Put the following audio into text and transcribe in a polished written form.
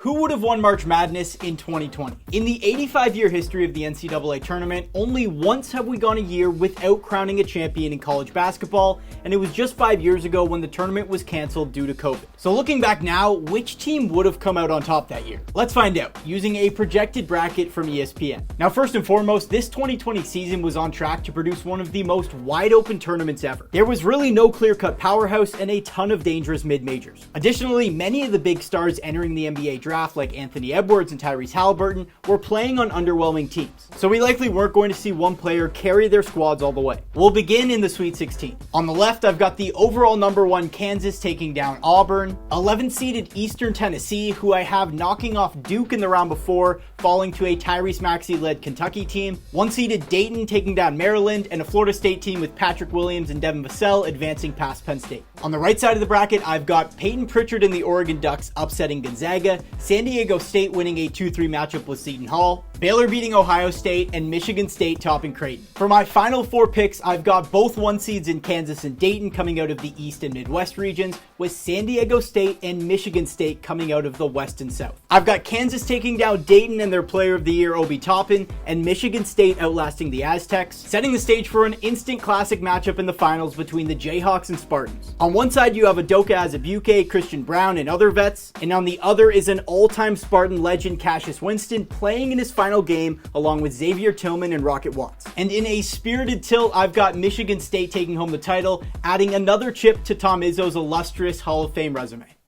Who would have won March Madness in 2020? In the 85-year history of the NCAA tournament, only once have we gone a year without crowning a champion in college basketball, and it was just 5 years ago when the tournament was canceled due to COVID. So looking back now, which team would have come out on top that year? Let's find out, using a projected bracket from ESPN. Now first and foremost, this 2020 season was on track to produce one of the most wide-open tournaments ever. There was really no clear-cut powerhouse and a ton of dangerous mid-majors. Additionally, many of the big stars entering the NBA draft like Anthony Edwards and Tyrese Halliburton were playing on underwhelming teams, so we likely weren't going to see one player carry their squads all the way. We'll begin in the Sweet 16. On the left, I've got the overall number 1 Kansas taking down Auburn, 11-seeded Eastern Tennessee, who I have knocking off Duke in the round before, falling to a Tyrese Maxey-led Kentucky team, 1-seeded Dayton taking down Maryland, and a Florida State team with Patrick Williams and Devin Vassell advancing past Penn State. On the right side of the bracket, I've got Peyton Pritchard and the Oregon Ducks upsetting Gonzaga, San Diego State winning a 2-3 matchup with Seton Hall, Baylor beating Ohio State, and Michigan State topping Creighton. For my final 4 picks, I've got both 1 seeds in Kansas and Dayton coming out of the East and Midwest regions, with San Diego State and Michigan State coming out of the West and South. I've got Kansas taking down Dayton and their Player of the Year Obi Toppin, and Michigan State outlasting the Aztecs, setting the stage for an instant classic matchup in the finals between the Jayhawks and Spartans. On one side, you have Udoka Azubuike, Christian Brown, and other vets, and on the other is an all-time Spartan legend Cassius Winston playing in his final game along with Xavier Tillman and Rocket Watts. And in a spirited tilt, I've got Michigan State taking home the title, adding another chip to Tom Izzo's illustrious Hall of Fame resume.